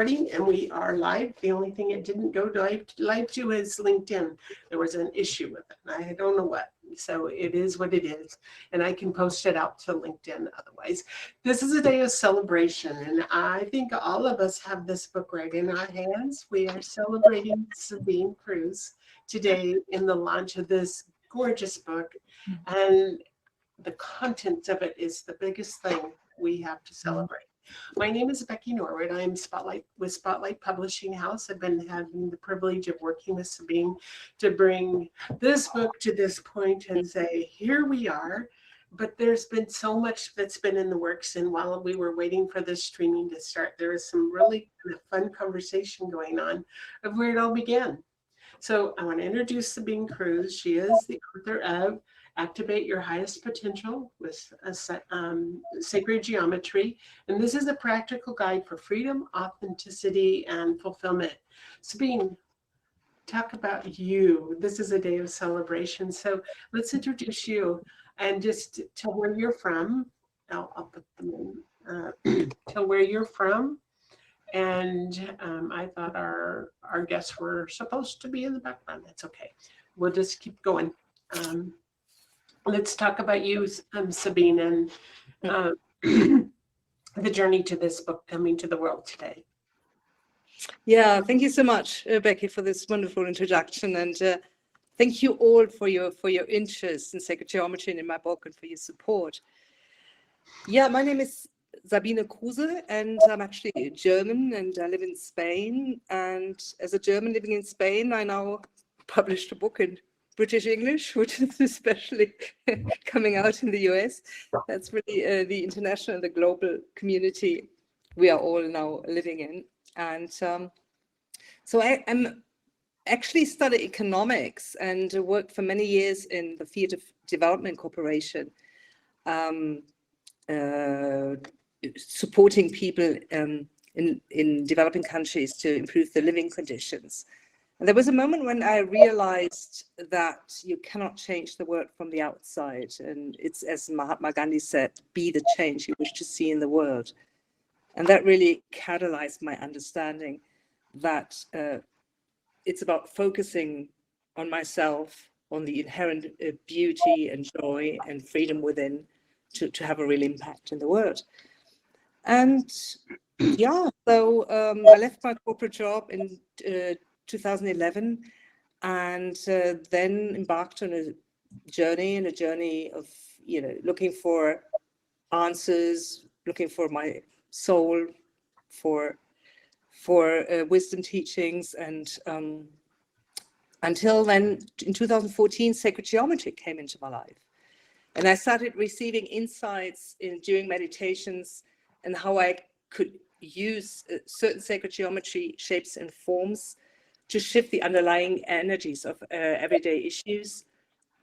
And we are live. The only thing it didn't go live to is LinkedIn. There was an issue with it. I don't know what. So it is what it is. And I can post it out to LinkedIn otherwise. This is a day of celebration. And I think all of us have this book right in our hands. We are celebrating Sabine Cruz today in the launch of this gorgeous book. And the content of it is the biggest thing we have to celebrate. My name is Becky Norwood. I'm with Spotlight Publishing House. I've been having the privilege of working with Sabine to bring this book to this point and say, here we are. But there's been so much that's been in the works. And while we were waiting for this streaming to start, there was some really fun conversation going on of where it all began. So I want to introduce Sabine Cruz. She is the author of Activate Your Highest Potential with Sacred Geometry. And this is a practical guide for freedom, authenticity, and fulfillment. Sabine, talk about you. This is a day of celebration. So let's introduce you and just tell where you're from. I'll put them in. Tell where you're from. And I thought our guests were supposed to be in the background. That's okay. We'll just keep going. Let's talk about you, Sabine, and the journey to this book coming to the world today. Yeah, thank you so much, Becky, for this wonderful introduction, and thank you all for your interest in sacred geometry and in my book, and for your support. Yeah, my name is Sabine Kruse, and I'm actually German, and I live in Spain. And as a German living in Spain, I now published a book in British English, which is especially coming out in the US. That's really the international, the global community we are all now living in. And so I'm actually studied economics and worked for many years in the field of development cooperation, supporting people in developing countries to improve their living conditions. And there was a moment when I realized that you cannot change the world from the outside. And it's, as Mahatma Gandhi said, be the change you wish to see in the world. And that really catalyzed my understanding that it's about focusing on myself, on the inherent beauty and joy and freedom within to have a real impact in the world. And yeah, so I left my corporate job in 2011, and then embarked on a journey of, looking for answers, looking for my soul, for wisdom teachings, and until then, in 2014, sacred geometry came into my life, and I started receiving insights during meditations and how I could use certain sacred geometry shapes and forms to shift the underlying energies of everyday issues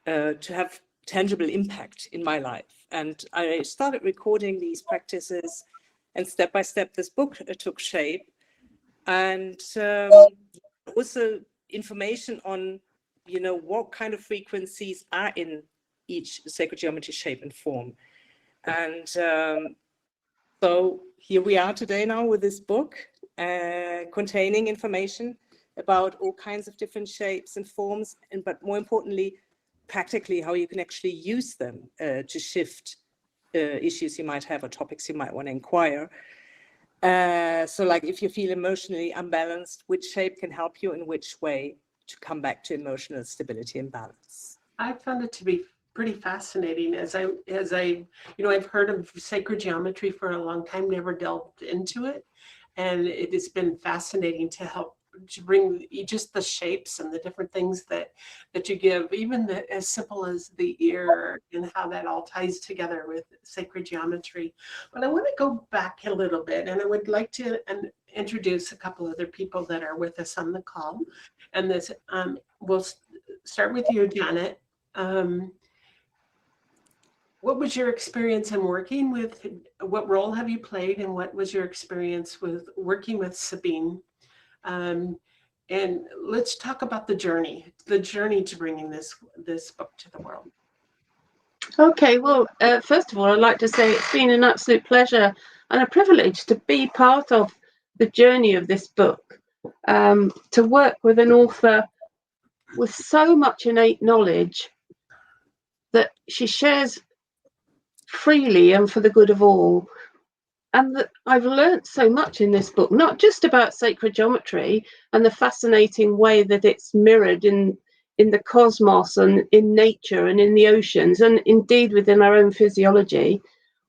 to have tangible impact in my life. And I started recording these practices, and step by step, this book took shape. And also information on, what kind of frequencies are in each sacred geometry shape and form. And so here we are today now with this book containing information about all kinds of different shapes and forms, but more importantly, practically how you can actually use them to shift issues you might have or topics you might want to inquire. So like if you feel emotionally unbalanced, which shape can help you in which way to come back to emotional stability and balance? I found it to be pretty fascinating as I've heard of sacred geometry for a long time, never delved into it. And it has been fascinating to bring just the shapes and the different things that you give, even as simple as the ear and how that all ties together with sacred geometry. But I want to go back a little bit, and I would like to introduce a couple other people that are with us on the call. And this we'll start with you, Janet. What was your experience in working with, what role have you played, and what was your experience with working with Sabine? And let's talk about the journey to bringing this book to the world. Okay, well, first of all, I'd like to say it's been an absolute pleasure and a privilege to be part of the journey of this book, to work with an author with so much innate knowledge that she shares freely and for the good of all. And that I've learnt so much in this book, not just about sacred geometry and the fascinating way that it's mirrored in the cosmos and in nature and in the oceans and indeed within our own physiology.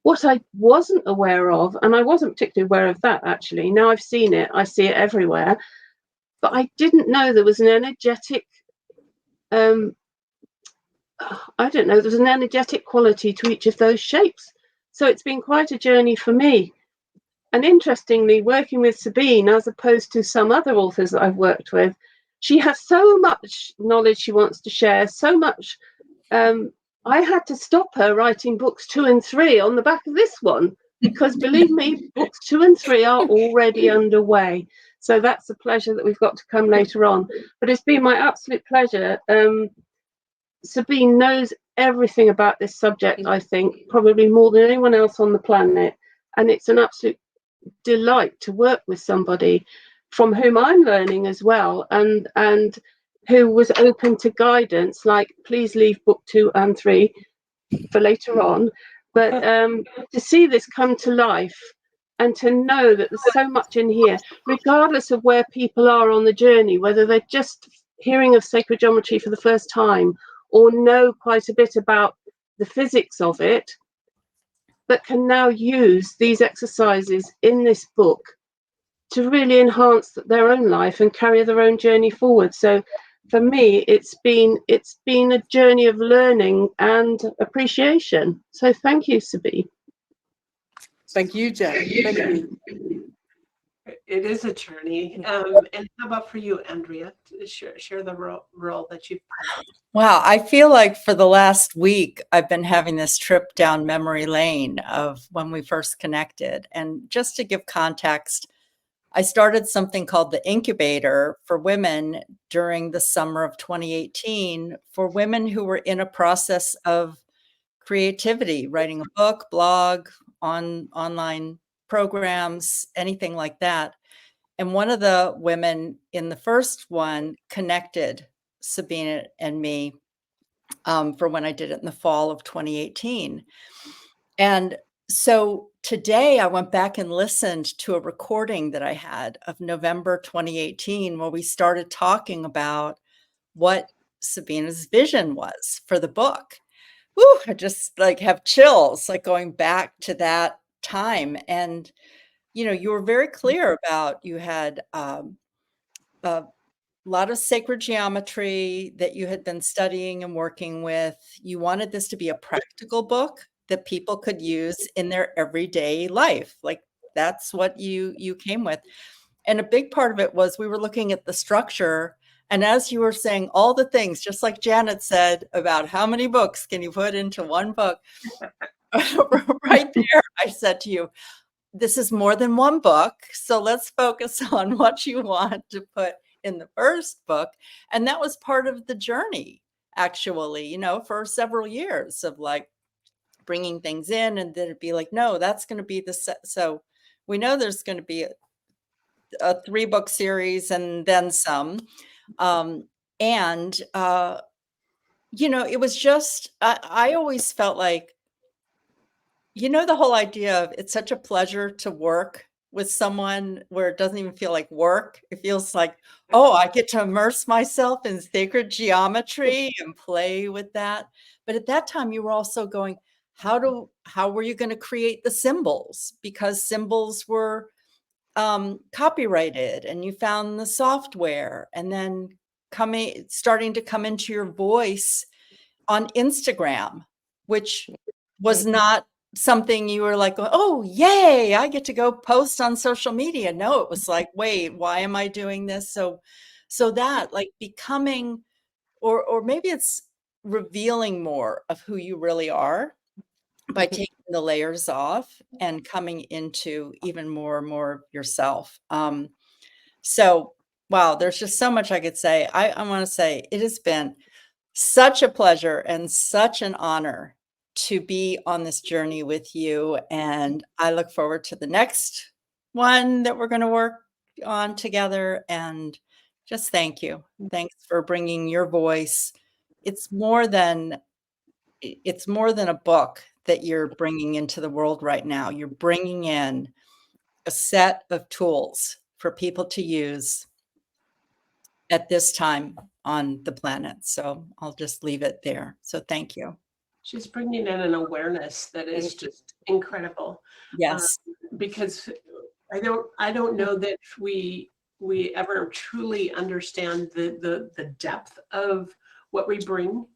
What I wasn't aware of, and I wasn't particularly aware of that actually, now I've seen it, I see it everywhere, but I didn't know there was an energetic, I don't know, there's an energetic quality to each of those shapes. So it's been quite a journey for me. And interestingly, working with Sabine, as opposed to some other authors that I've worked with, she has so much knowledge she wants to share, so much. I had to stop her writing books 2 and 3 on the back of this one, because believe me, books 2 and 3 are already underway. So that's a pleasure that we've got to come later on. But it's been my absolute pleasure. Sabine knows everything about this subject, I think, probably more than anyone else on the planet. And it's an absolute delight to work with somebody from whom I'm learning as well, and who was open to guidance, like please leave book 2 and 3 for later on. But to see this come to life and to know that there's so much in here, regardless of where people are on the journey, whether they're just hearing of sacred geometry for the first time or know quite a bit about the physics of it, but can now use these exercises in this book to really enhance their own life and carry their own journey forward. So for me, it's been a journey of learning and appreciation. So thank you, Sabine. Thank you, Jen. Thank you. It is a journey. And how about for you, Andrea? Share the role that you've played. Wow, I feel like for the last week, I've been having this trip down memory lane of when we first connected. And just to give context, I started something called the Incubator for women during the summer of 2018 for women who were in a process of creativity, writing a book, blog, online programs, anything like that. And one of the women in the first one connected Sabine and me for when I did it in the fall of 2018. And so today I went back and listened to a recording that I had of November 2018, where we started talking about what Sabina's vision was for the book. Woo, I just like have chills, like going back to that time. And, you know, you were very clear about, you had a lot of sacred geometry that you had been studying and working with. You wanted this to be a practical book that people could use in their everyday life. Like that's what you came with. And a big part of it was we were looking at the structure. And as you were saying all the things, just like Janet said about how many books can you put into one book, right there, I said to you, this is more than one book. So let's focus on what you want to put in the first book. And that was part of the journey, actually, you know, for several years of like bringing things in, and then it'd be like, no, that's going to be the set. So we know there's going to be a 3-book series and then some. You know, it was just, I always felt like, you know, the whole idea of it's such a pleasure to work with someone where it doesn't even feel like work. It feels like, oh, I get to immerse myself in sacred geometry and play with that. But at that time, you were also going, how were you going to create the symbols? Because symbols were copyrighted, and you found the software, and then starting to come into your voice on Instagram, which was not something you were like, oh, yay, I get to go post on social media. No, it was like, wait, why am I doing this? So that like becoming, or maybe it's revealing more of who you really are by taking the layers off and coming into even more and more of yourself. So, wow, there's just so much I could say. I want to say it has been such a pleasure and such an honor to be on this journey with you. And I look forward to the next one that we're going to work on together. And just thank you. Thanks for bringing your voice. It's more than a book that you're bringing into the world right now. You're bringing in a set of tools for people to use at this time on the planet. So I'll just leave it there. So thank you. She's bringing in an awareness that is just incredible. Yes. Because I don't know that we ever truly understand the depth of what we bring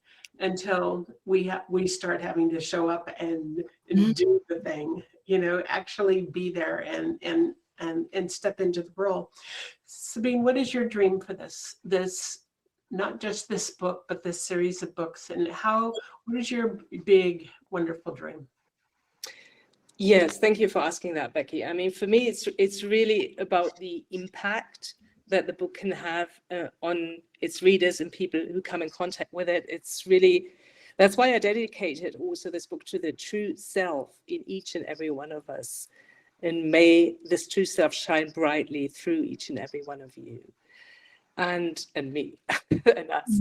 until we start having to show up and do the thing, actually be there and step into the role. Sabine, what is your dream for this, not just this book, but this series of books, and what is your big, wonderful dream? Yes, thank you for asking that, Becky. I mean, for me, it's really about the impact that the book can have on its readers and people who come in contact with it. That's why I dedicated also this book to the true self in each and every one of us. And may this true self shine brightly through each and every one of you and me and us.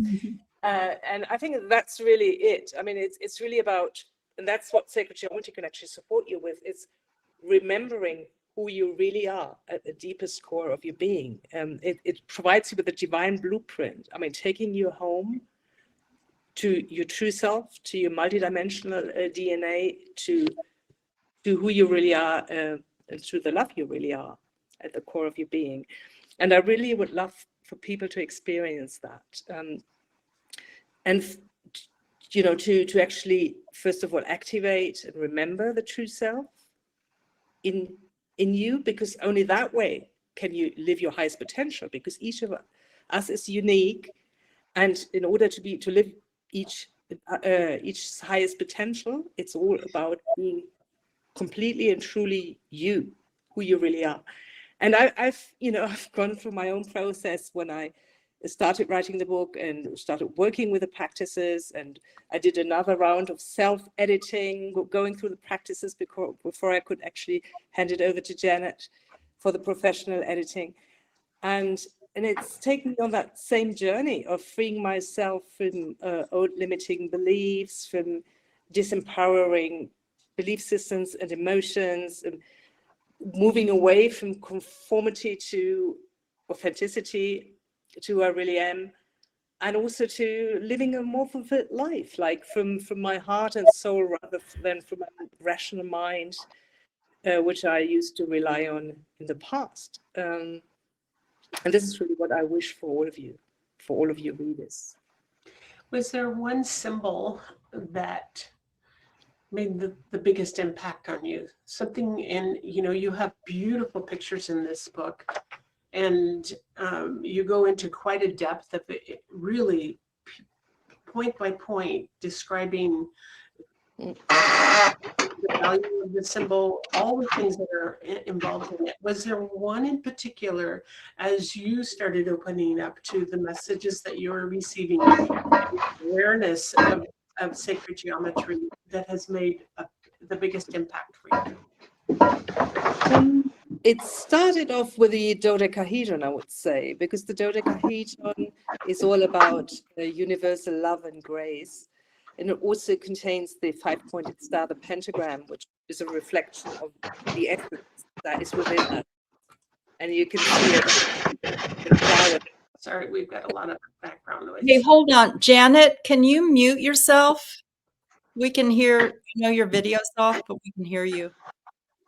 And I think that's really it. I mean, it's really about, and that's what Sacred Geometry can actually support you with, is remembering who you really are at the deepest core of your being. It provides you with a divine blueprint. I mean, taking you home to your true self, to your multidimensional DNA, to who you really are, and to the love you really are at the core of your being. And I really would love for people to experience that. To actually, first of all, activate and remember the true self in you, because only that way can you live your highest potential, because each of us is unique. And in order to live each highest potential, it's all about being completely and truly you, who you really are. And I've gone through my own process when I started writing the book and started working with the practices, and I did another round of self-editing, going through the practices before I could actually hand it over to Janet for the professional editing. And it's taken me on that same journey of freeing myself from old limiting beliefs, from disempowering belief systems and emotions, and moving away from conformity to authenticity, to who I really am, and also to living a more fulfilled life, like from my heart and soul rather than from a rational mind, which I used to rely on in the past. And this is really what I wish for all of you readers. Was there one symbol that made the biggest impact on you? Something you have beautiful pictures in this book, and you go into quite a depth of it, really point by point describing the value of the symbol, all the things that are involved in it. Was there one in particular, as you started opening up to the messages that you were receiving, awareness of sacred geometry, that has made the biggest impact for you? It started off with the dodecahedron, I would say, because the dodecahedron is all about universal love and grace. And it also contains the 5-pointed star, the pentagram, which is a reflection of the essence that is within us. And you can see it. Sorry, we've got a lot of background noise. Hey, hold on. Janet, can you mute yourself? We can hear, your video's off, but we can hear you.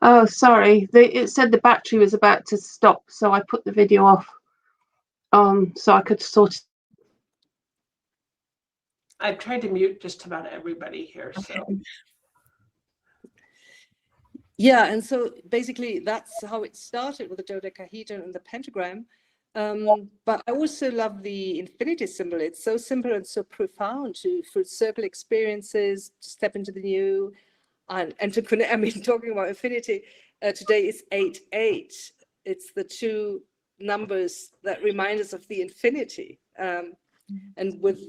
Oh, sorry. It said the battery was about to stop, so I put the video off so I could sort. I've tried to mute just about everybody here, so. Yeah, and so basically that's how it started with the dodecahedron and the pentagram. But I also love the infinity symbol. It's so simple and so profound to full circle experiences, to step into the new, and to connect. I mean, talking about infinity, today is 8-8. It's the two numbers that remind us of the infinity. And with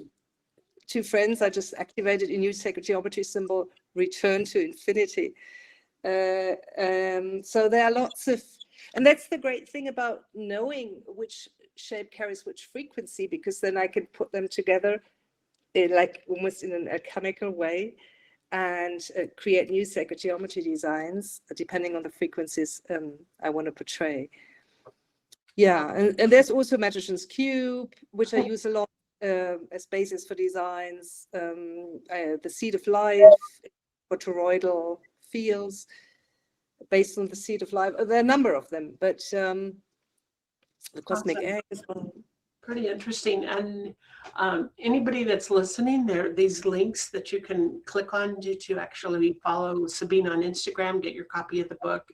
two friends, I just activated a new sacred geometry symbol, return to infinity. So there are lots of And that's the great thing about knowing which shape carries which frequency, because then I can put them together in like almost in a chemical way and create new sacred geometry designs depending on the frequencies I want to portray. Yeah, and there's also Magician's Cube, which I use a lot as basis for designs. The Seed of Life for toroidal fields, based on the Seed of Life. There are a number of them, but the Cosmic Awesome. Egg as well. Pretty interesting. And anybody that's listening, there are these links that you can click on to actually follow Sabine on Instagram, get your copy of the book,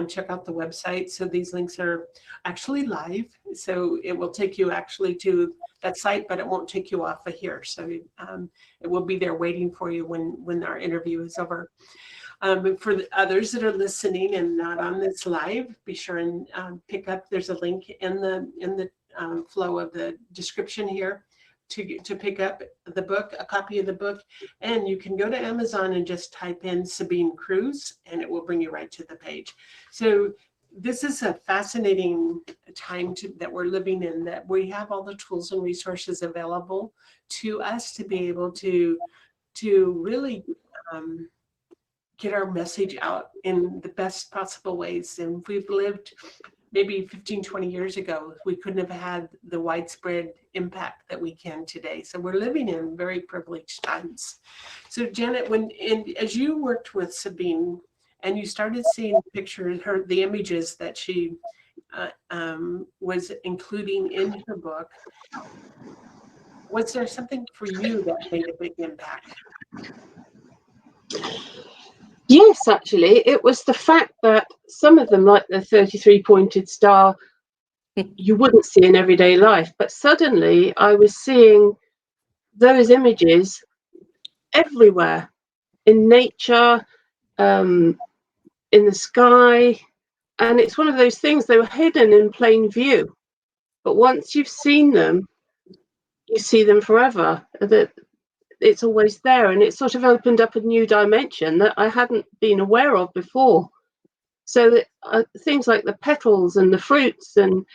check out the website. So these links are actually live. So it will take you actually to that site, but it won't take you off of here. So it will be there waiting for you when our interview is over. For the others that are listening and not on this live, be sure and pick up. There's a link in the flow of the description here to pick up the book, a copy of the book, and you can go to Amazon and just type in Sabine Cruz, and it will bring you right to the page. So this is a fascinating time that we're living in, that we have all the tools and resources available to us to be able to really get our message out in the best possible ways. And if we've lived maybe 15, 20 years ago, we couldn't have had the widespread impact that we can today. So we're living in very privileged times. So Janet, as you worked with Sabine and you started seeing pictures, the images that she was including in her book, was there something for you that made a big impact? Yes, actually, it was the fact that some of them, like the 33-pointed star, you wouldn't see in everyday life. But suddenly I was seeing those images everywhere, in nature, in the sky. And it's one of those things, they were hidden in plain view. But once you've seen them, you see them forever. It's always there, and it sort of opened up a new dimension that I hadn't been aware of before. So that, things like the petals and the fruits and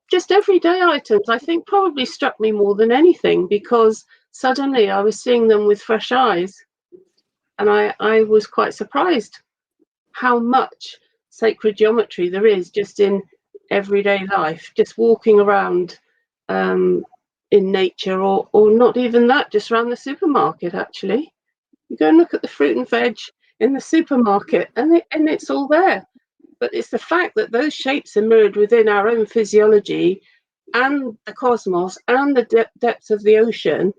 just everyday items, I think probably struck me more than anything, because suddenly I was seeing them with fresh eyes, and I was quite surprised how much sacred geometry there is just in everyday life, just walking around in nature, or not even that, just around the supermarket. Actually, you go and look at the fruit and veg in the supermarket, and it's all there. But it's the fact that those shapes emerge within our own physiology and the cosmos and the depths of the ocean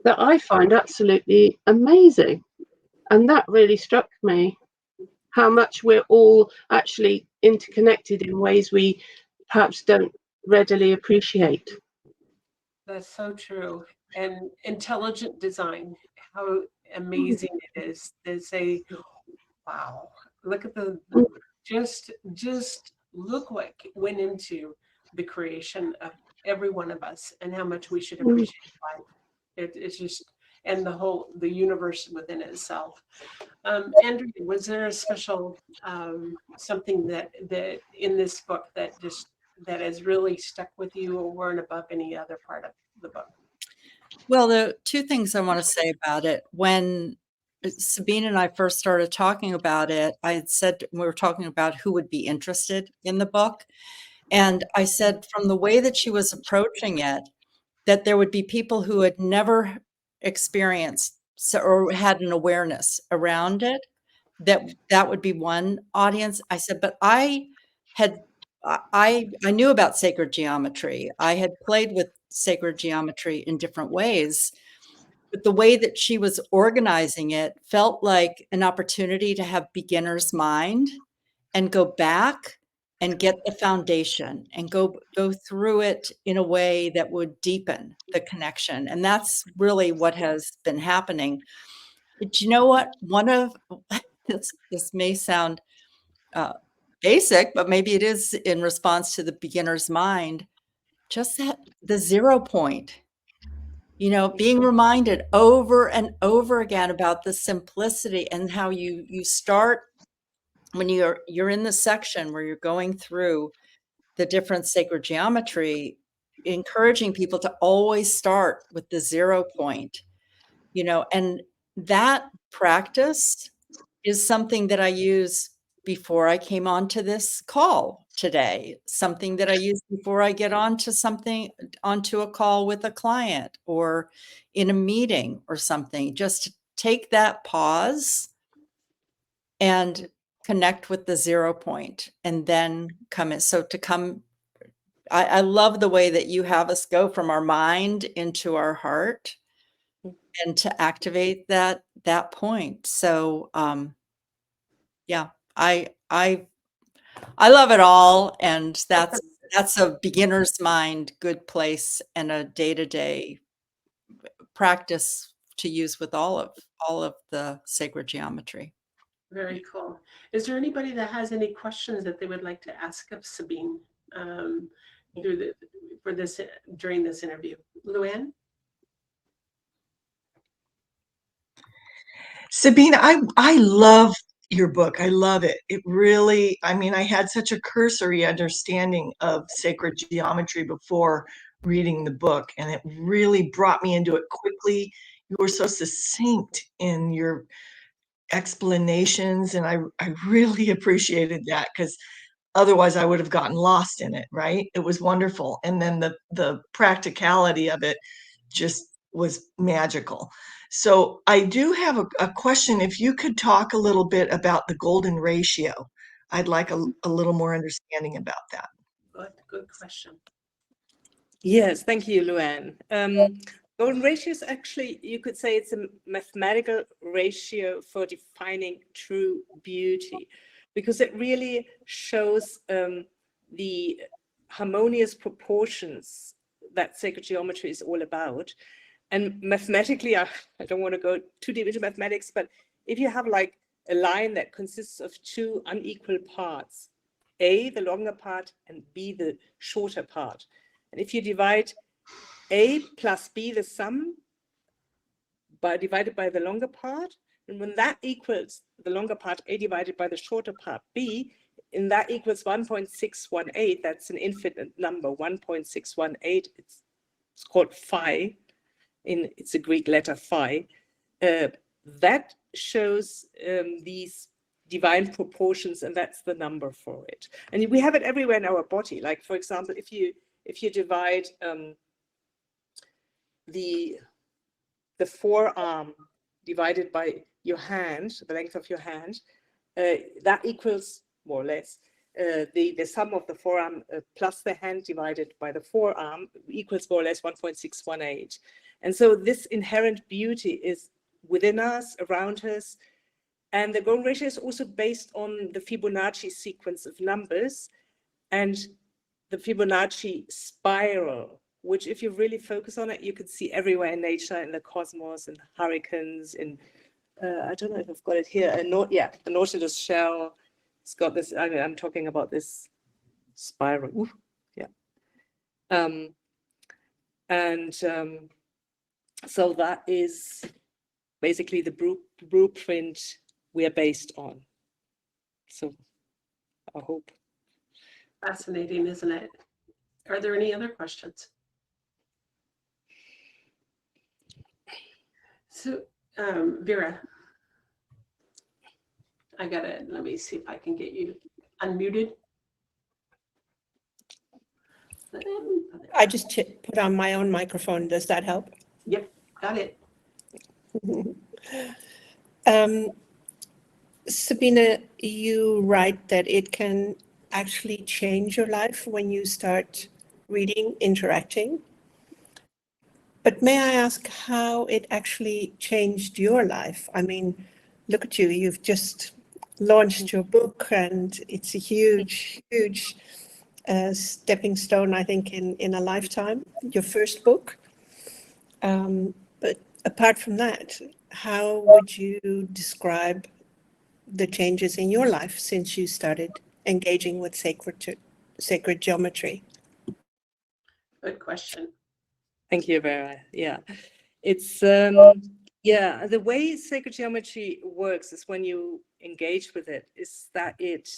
that I find absolutely amazing. And that really struck me, how much we're all actually interconnected in ways we perhaps don't readily appreciate. That's so true. And intelligent design, how amazing it is. They say, wow, look at just look what went into the creation of every one of us, and how much we should appreciate life. It's just, and the universe within itself. Andrea, was there a special something that in this book that has really stuck with you over and above any other part of the book? Well, the two things I want to say about it. When Sabine and I first started talking about it, I had said, we were talking about who would be interested in the book. And I said, from the way that she was approaching it, that there would be people who had never experienced or had an awareness around it, that would be one audience. I said, but I knew about sacred geometry. I had played with sacred geometry in different ways, but the way that she was organizing it felt like an opportunity to have beginner's mind and go back and get the foundation and go through it in a way that would deepen the connection. And that's really what has been happening. But you know what? One of this may sound basic, but maybe it is in response to the beginner's mind, just that the 0 point, being reminded over and over again about the simplicity and how you start when you're in the section where you're going through the different sacred geometry, encouraging people to always start with the 0 point, and that practice is something that I use before I came onto this call today, something that I use before I get onto a call with a client or in a meeting or something, just to take that pause and connect with the 0 point and then come in. So I love the way that you have us go from our mind into our heart and to activate that point. So yeah, I love it all, and that's a beginner's mind good place and a day-to-day practice to use with all of the sacred geometry. Very cool. Is there anybody that has any questions that they would like to ask of Sabine during this interview? Luann? Sabine, I love your book. I love it. It really, I mean, I had such a cursory understanding of sacred geometry before reading the book, and it really brought me into it quickly. You were so succinct in your explanations, and I really appreciated that, because otherwise I would have gotten lost in it, right? It was wonderful. And then the practicality of it just was magical. So I do have a question. If you could talk a little bit about the golden ratio, I'd like a little more understanding about that. Good question. Yes, thank you, Luann. Golden ratio is actually, you could say it's a mathematical ratio for defining true beauty, because it really shows the harmonious proportions that sacred geometry is all about. And mathematically, I don't want to go too deep into mathematics, but if you have like a line that consists of two unequal parts, A, the longer part, and B, the shorter part, and if you divide A plus B, the sum, divided by the longer part, and when that equals the longer part A divided by the shorter part B, and that equals 1.618, that's an infinite number, 1.618, it's called phi, it's a Greek letter phi, that shows these divine proportions, and that's the number for it. And we have it everywhere in our body. Like, for example, if you divide the forearm divided by your hand, the length of your hand, that equals more or less the sum of the forearm plus the hand divided by the forearm equals more or less 1.618. And so this inherent beauty is within us, around us. And the golden ratio is also based on the Fibonacci sequence of numbers and the Fibonacci spiral, which if you really focus on it, you can see everywhere in nature, in the cosmos, in hurricanes, in, I don't know if I've got it here, the Nautilus shell. It's got this, I'm talking about this spiral. Ooh, yeah. So that is basically the blueprint we are based on. So I hope. Fascinating, isn't it? Are there any other questions? So, Vera, let me see if I can get you unmuted. I just put on my own microphone. Does that help? Yep, got it. Sabine, you write that it can actually change your life when you start reading, interacting. But may I ask how it actually changed your life? I mean, look at you, you've just launched your book, and it's a huge, huge stepping stone, I think, in a lifetime, your first book. But apart from that, how would you describe the changes in your life since you started engaging with sacred geometry? Good question. Thank you, Vera. Yeah, it's Yeah, the way sacred geometry works is when you engage with it, is that it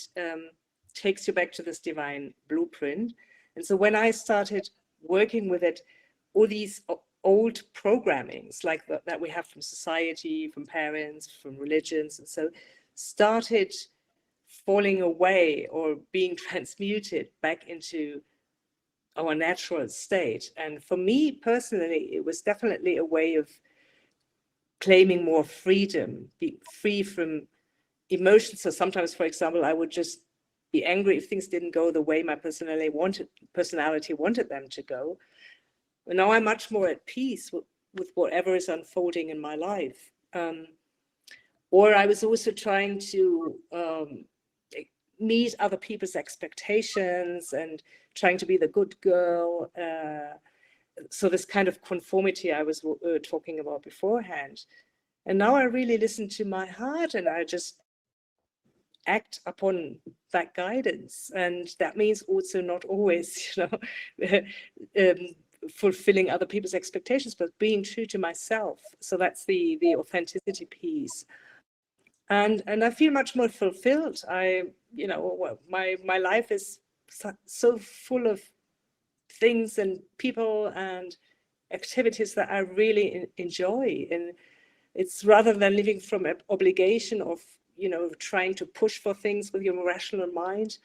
takes you back to this divine blueprint. And so when I started working with it, all these old programmings like that we have from society, from parents, from religions, and so started falling away or being transmuted back into our natural state. And for me personally, it was definitely a way of claiming more freedom, be free from emotions. So sometimes, for example, I would just be angry if things didn't go the way my personality wanted them to go. And now I'm much more at peace with whatever is unfolding in my life. Or I was also trying to meet other people's expectations and trying to be the good girl. So this kind of conformity I was talking about beforehand. And now I really listen to my heart and I just act upon that guidance. And that means also not always, fulfilling other people's expectations, but being true to myself. So that's the authenticity piece. And I feel much more fulfilled. My life is so full of things and people and activities that I really enjoy. And it's rather than living from an obligation of, trying to push for things with your rational mind.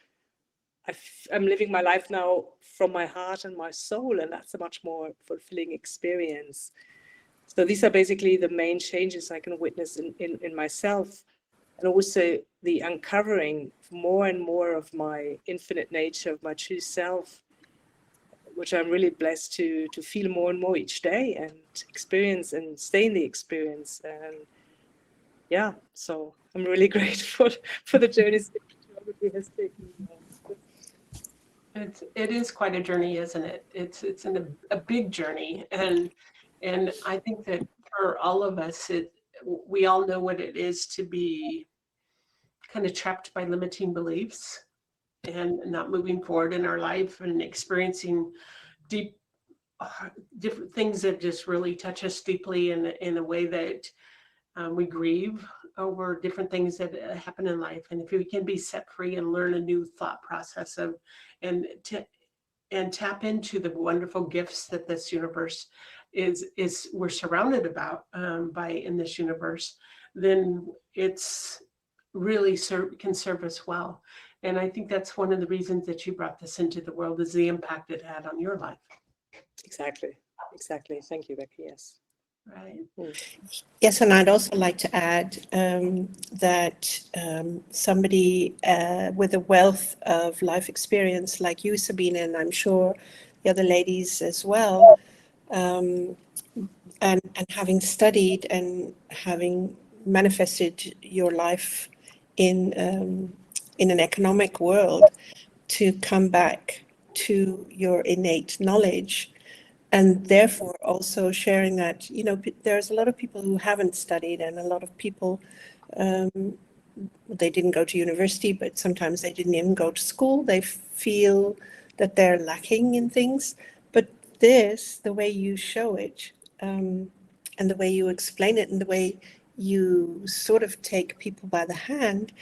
I'm living my life now from my heart and my soul, and that's a much more fulfilling experience. So these are basically the main changes I can witness in myself, and also the uncovering more and more of my infinite nature, of my true self, which I'm really blessed to feel more and more each day and experience and stay in the experience. And yeah, so I'm really grateful for the journey geometry has taken me on. It is quite a journey, isn't it? It's a big journey, and I think that for all of us, we all know what it is to be kind of trapped by limiting beliefs and not moving forward in our life and experiencing different things that just really touch us deeply in a way that we grieve over different things that happen in life. And if we can be set free and learn a new thought process and tap into the wonderful gifts that this universe is we're surrounded by in this universe, then it's really can serve us well. And I think that's one of the reasons that you brought this into the world, is the impact it had on your life. Exactly. Thank you, Becky. Yes. Right. Yes, and I'd also like to add that somebody with a wealth of life experience like you, Sabine, and I'm sure the other ladies as well, and having studied and having manifested your life in an economic world, to come back to your innate knowledge. And therefore also sharing that, there's a lot of people who haven't studied, and a lot of people, they didn't go to university, but sometimes they didn't even go to school. They feel that they're lacking in things. But the way you show it, and the way you explain it, and the way you sort of take people by the hand,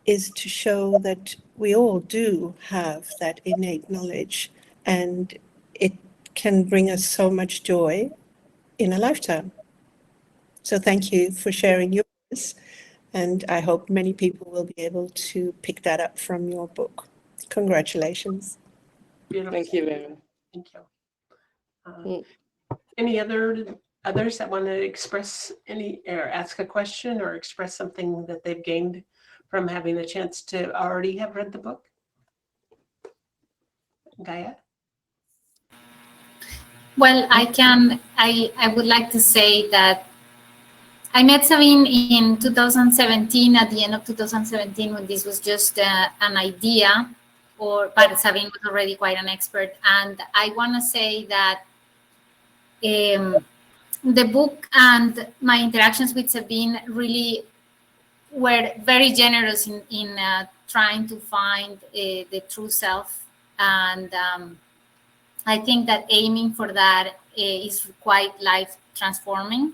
is to show that we all do have that innate knowledge, and it can bring us so much joy in a lifetime. So thank you for sharing yours, and I hope many people will be able to pick that up from your book. Congratulations. Beautiful. Thank you very much. Thank you. Any others that want to express or ask a question or express something that they've gained from having a chance to already have read the book? Gaia? Well, I would like to say that I met Sabine in 2017, at the end of 2017, when this was just an idea, but Sabine was already quite an expert. And I want to say that the book and my interactions with Sabine really were very generous in trying to find the true self. And I think that aiming for that is quite life transforming.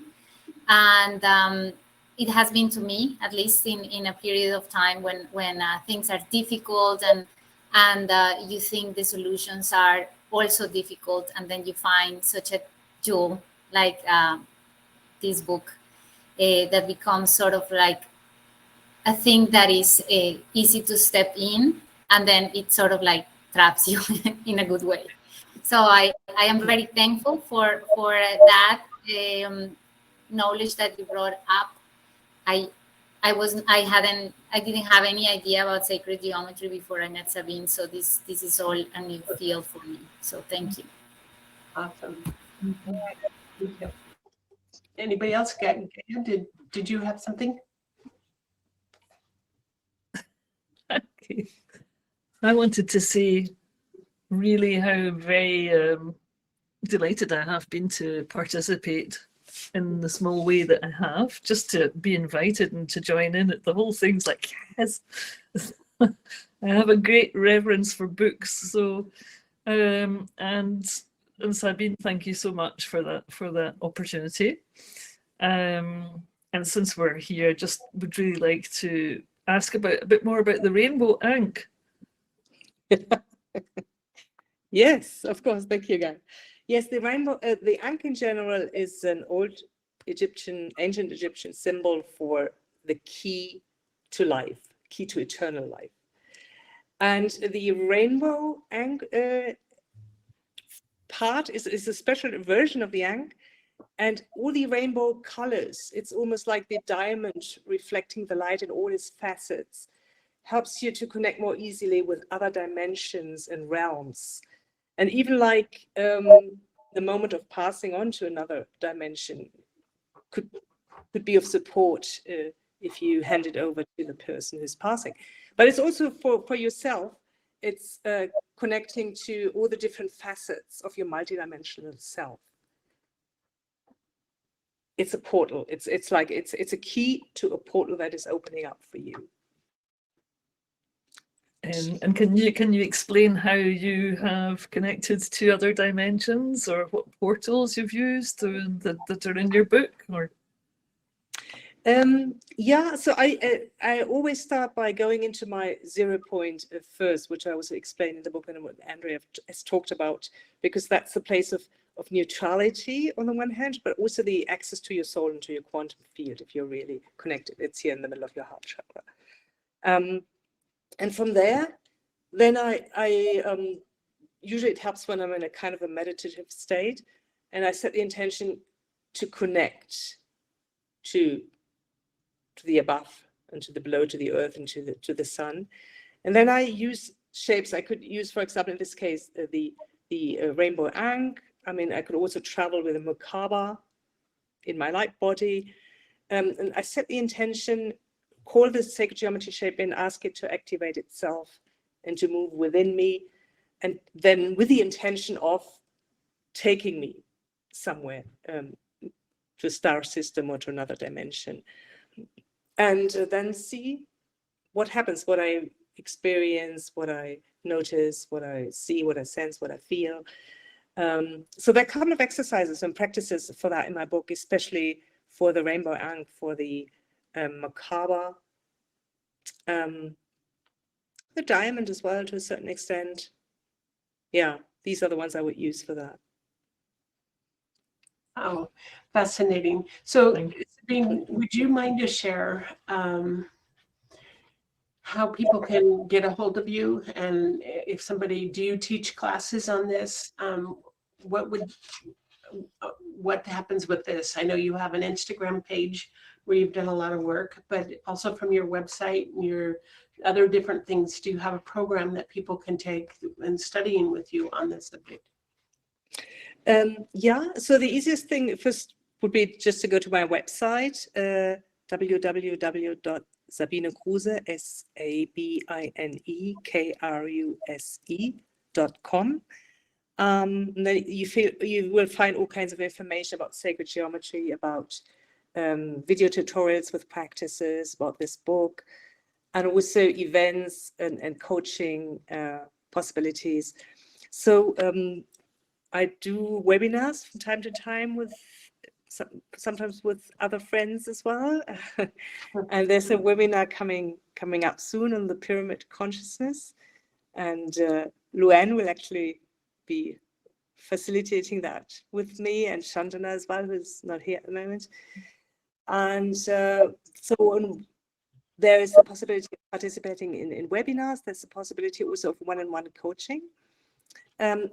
And it has been to me, at least in a period of time when things are difficult and you think the solutions are also difficult, and then you find such a jewel like this book that becomes sort of like a thing that is easy to step in, and then it sort of like traps you in a good way. So I am very thankful for that knowledge that you brought up. I didn't have any idea about sacred geometry before I met Sabine, so this is all a new field for me. So thank you. Awesome. Thank you. Anybody else? Did you have something? Okay. I wanted to say really how very delighted I have been to participate in the small way that I have, just to be invited and to join in it. The whole thing's like, yes. I have a great reverence for books. So, and Sabine, thank you so much for that opportunity. And since we're here, just would really like to ask a bit more about the rainbow ink. Yes, of course. Thank you, Guy. Yes, the rainbow, the ankh in general is an old ancient Egyptian symbol for the key to life, key to eternal life. And the rainbow ankh part is a special version of the ankh, and all the rainbow colors, it's almost like the diamond reflecting the light in all its facets, helps you to connect more easily with other dimensions and realms. And even like the moment of passing on to another dimension could be of support if you hand it over to the person who's passing. But it's also for yourself, it's connecting to all the different facets of your multidimensional self. It's a portal. It's a key to a portal that is opening up for you. And can you explain how you have connected to other dimensions, or what portals you've used that are in your book? Or yeah, so I always start by going into my 0 point first, which I also explain in the book and what Andrea has talked about, because that's the place of neutrality on the one hand, but also the access to your soul and to your quantum field if you're really connected. It's here in the middle of your heart chakra. And from there, then I usually it helps when I'm in a kind of a meditative state, and I set the intention to connect to the above and to the below, to the earth and to the sun. And then I use shapes. I could use, for example, in this case, the rainbow ankh. I mean, I could also travel with a Merkaba in my light body. And I set the intention, call this sacred geometry shape in, ask it to activate itself and to move within me. And then with the intention of taking me somewhere to a star system or to another dimension. And then see what happens, what I experience, what I notice, what I see, what I sense, what I feel. So there are a couple of exercises and practices for that in my book, especially for the rainbow ankh, for the Merkaba, the diamond as well to a certain extent. Yeah, these are the ones I would use for that. Oh, fascinating. So, Sabine, would you mind to share how people can get a hold of you? And if somebody, do you teach classes on this? What happens with this? I know you have an Instagram page where you've done a lot of work, but also from your website and your other different things, do you have a program that people can take and studying with you on this subject? Yeah, so the easiest thing first would be just to go to my website, www.sabinekruse, SabineKruse.com. Then you will find all kinds of information about sacred geometry, about video tutorials with practices, about this book, and also events and coaching possibilities. So I do webinars from time to time with sometimes with other friends as well. And there's a webinar coming up soon on the pyramid consciousness, and Luann will actually be facilitating that with me, and Chandana as well, who's not here at the moment. And there is the possibility of participating in webinars. There's a possibility also of one-on-one coaching. And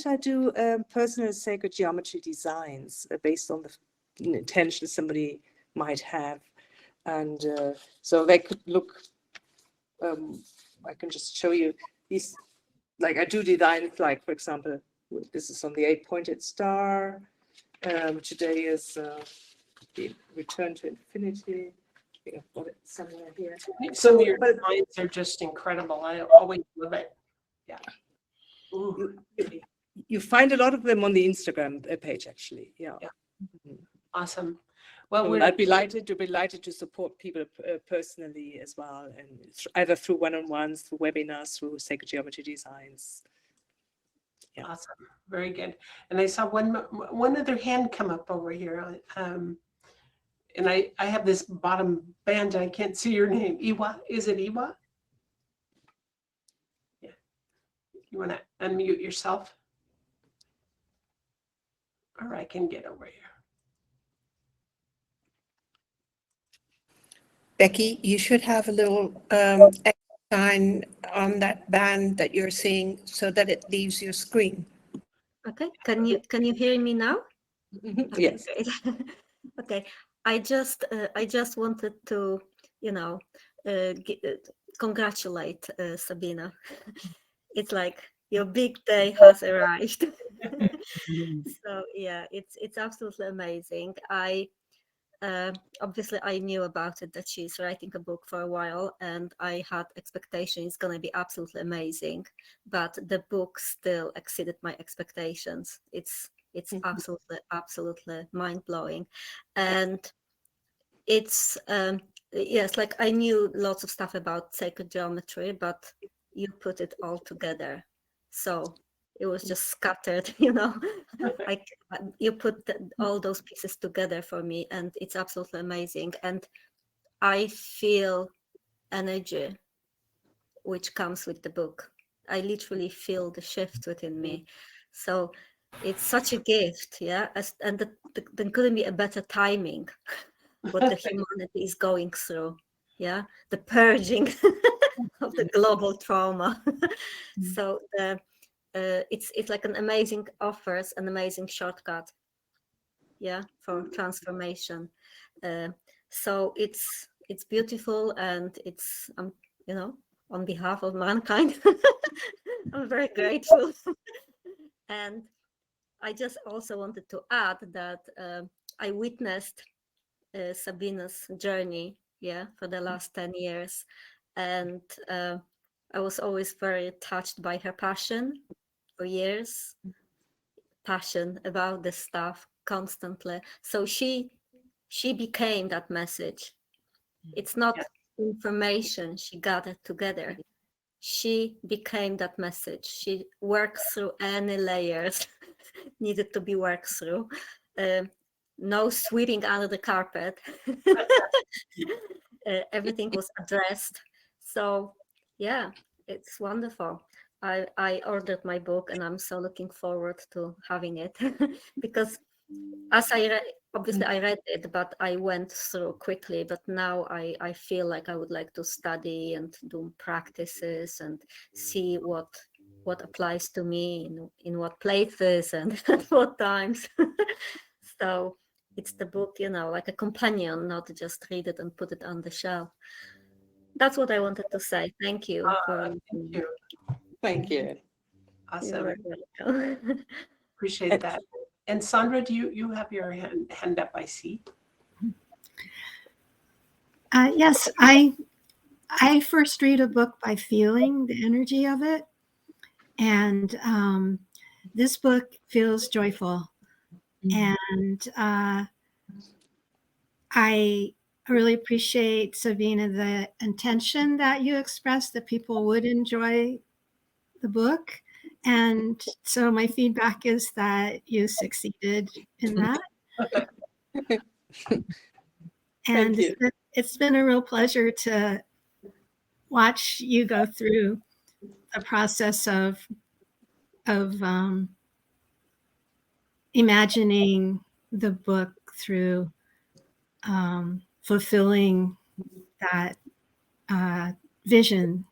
I do personal sacred geometry designs based on the intention somebody might have. And so they could look, I can just show you these, like I do designs, like, for example, this is on the 8-pointed star. Today is the return to infinity. I think I've got it somewhere here. Some of your designs are just incredible. I always love it. Yeah. Ooh, You find a lot of them on the Instagram page, actually. Yeah. awesome. Well, So I'd be delighted to support people personally as well, and either through one-on-ones, through webinars, through sacred geometry designs. Yeah. awesome. Very good. And I saw one other hand come up over here. And I have this bottom band. I can't see your name. Iwa, is it Iwa? Yeah. You want to unmute yourself? Or I can get over here. Becky, you should have a little X sign on that band that you're seeing so that it leaves your screen. Okay, can you hear me now? Okay, Yes. great. Okay, I just wanted to, congratulate Sabina. It's like your big day has arrived. So yeah, it's absolutely amazing. Obviously I knew about it, that she's writing a book for a while, and I had expectations it's going to be absolutely amazing, but the book still exceeded my expectations. It's absolutely mind-blowing. And it's yes, like I knew lots of stuff about sacred geometry, but you put it all together, so it was just scattered, like you put all those pieces together for me, and it's absolutely amazing. And I feel energy which comes with the book. I literally feel the shift within me. So it's such a gift, yeah. And there couldn't be a better timing what the humanity is going through, yeah. The purging of the global trauma. So it's like an amazing offers, an amazing shortcut, yeah, for transformation. So it's beautiful, and it's on behalf of mankind, I'm very grateful. And I just also wanted to add that I witnessed Sabina's journey, yeah, for the last 10 years, and I was always very touched by her passion for years, passion about this stuff constantly. So she became that message. It's not information she gathered together. She became that message. She worked through any layers needed to be worked through. No sweeping under the carpet. Everything was addressed. So yeah, it's wonderful. I ordered my book, and I'm so looking forward to having it because as obviously I read it, but I went through quickly. But now I feel like I would like to study and do practices and see what applies to me in what places and at what times. So it's the book, like a companion, not just read it and put it on the shelf. That's what I wanted to say. Thank you. Thank you. Thank you. Awesome. Appreciate that. And Sandra, do you have your hand up, I see? Yes, I first read a book by feeling the energy of it. And this book feels joyful. And I really appreciate, Sabina, the intention that you expressed, that people would enjoy the book. And so my feedback is that you succeeded in that. And you. it's been a real pleasure to watch you go through the process of imagining the book through fulfilling that vision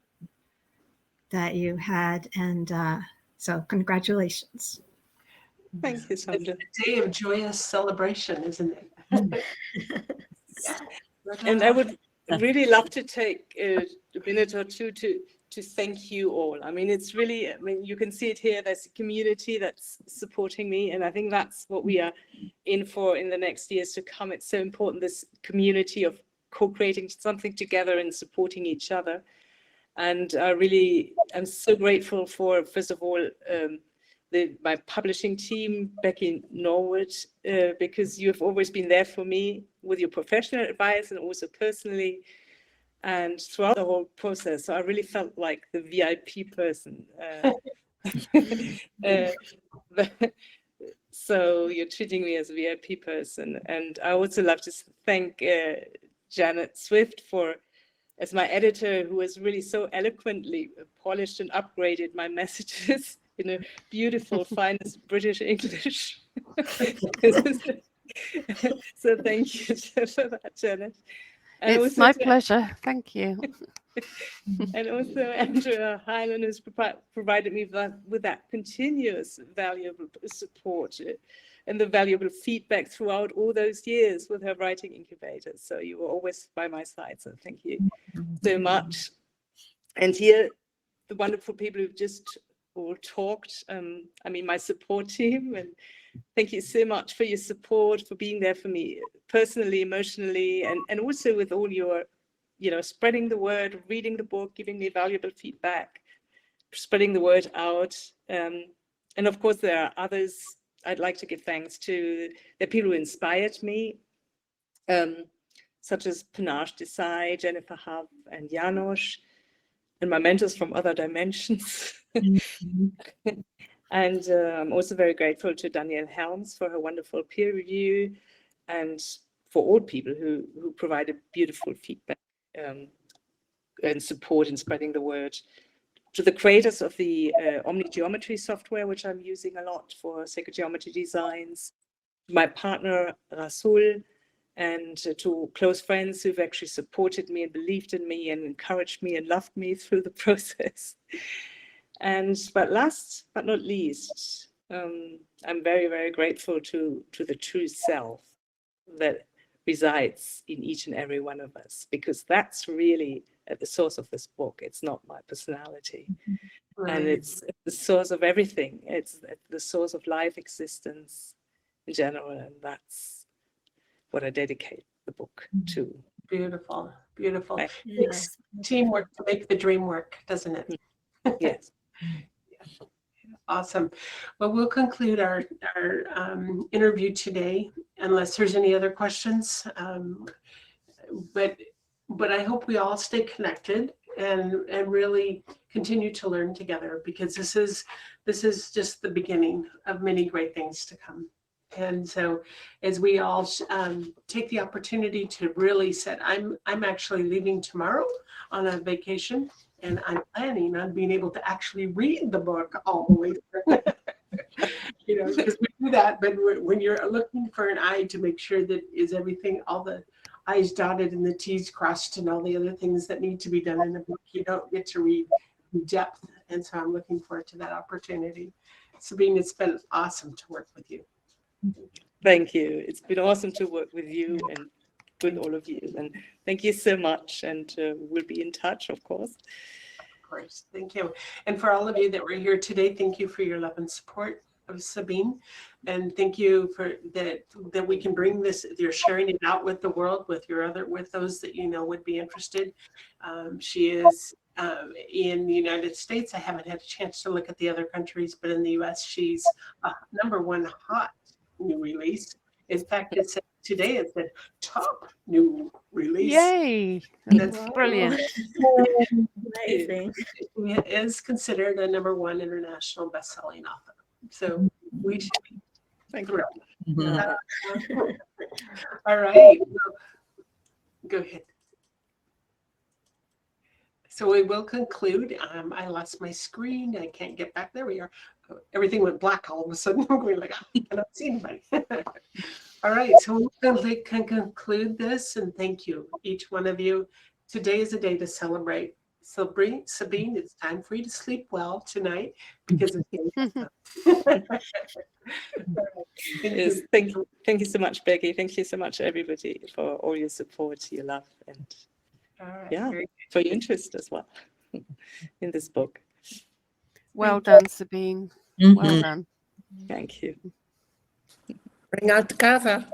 that you had. And so congratulations. Thank you, Sandra. A day of joyous celebration, isn't it? Yeah. And I would really love to take a minute or two to thank you all. I mean, it's really, I mean, you can see it here. There's a community that's supporting me, and I think that's what we are in for in the next years to come. It's so important, this community of co-creating something together and supporting each other. And I'm so grateful for, first of all, my publishing team back in Norwood, because you have always been there for me with your professional advice and also personally, and throughout the whole process. So I really felt like the VIP person. So you're treating me as a VIP person. And I also love to thank Janet Swift as my editor, who has really so eloquently polished and upgraded my messages in a beautiful, finest British English. So thank you for that, Janet. And It's also my to- pleasure. Thank you. And also Andrea Hyland has provided me with that continuous valuable support and the valuable feedback throughout all those years with her writing incubator. So you were always by my side. So thank you so much. And here, the wonderful people who've just all talked. I mean, my support team, and thank you so much for your support, for being there for me personally, emotionally, and also with all your, spreading the word, reading the book, giving me valuable feedback, spreading the word out. And of course, there are others I'd like to give thanks to. The people who inspired me, such as Panache Desai, Jennifer Huff, and Janos, and my mentors from other dimensions. And I'm also very grateful to Danielle Helms for her wonderful peer review, and for all people who provided beautiful feedback and support in spreading the word. To the creators of the OmniGeometry software, which I'm using a lot for sacred geometry designs, my partner Rasul, and to close friends who've actually supported me and believed in me and encouraged me and loved me through the process. But last but not least, I'm very, very grateful to the true self that resides in each and every one of us, because that's really at the source of this book. It's not my personality. Right. And it's the source of everything. It's the source of life existence in general. And that's what I dedicate the book to. Beautiful, beautiful. Right. Takes teamwork to make the dream work, doesn't it? Yes. Awesome. Well, we'll conclude our interview today, unless there's any other questions. But I hope we all stay connected and really continue to learn together, because this is just the beginning of many great things to come. And so, as we all take the opportunity to really I'm actually leaving tomorrow on a vacation, and I'm planning on being able to actually read the book all the way through. Because we do that, but when you're looking for an eye to make sure that is everything, all the I's dotted and the T's crossed and all the other things that need to be done in a book, you don't get to read in depth. And so I'm looking forward to that opportunity. Sabine, it's been awesome to work with you. Thank you. It's been awesome to work with you and with all of you. And thank you so much. And we'll be in touch, of course. Of course. Thank you. And for all of you that were here today, thank you for your love and support of Sabine. And thank you for that we can bring this, you're sharing it out with the world, with those that would be interested. She is in the United States. I haven't had a chance to look at the other countries, but in the US, she's #1 hot new release. In fact, it said today it's the top new release. Yay! That's Brilliant. Amazing. It is considered a #1 international best-selling author. So we should be thrilled. Mhm. All right. Go ahead. So we will conclude. I lost my screen. I can't get back. There we are. Everything went black all of a sudden. I'm going like, I cannot see anybody. All right. So we can conclude this, and thank you, each one of you. Today is a day to celebrate. Sabine, it's time for you to sleep well tonight because it's Yes, thank you so much, Becky. Thank you so much, everybody, for all your support, your love, and All right, yeah, very for your interest as well in this book. Well done, Sabine. Well Mhm. done. Thank you. Bring out the cover.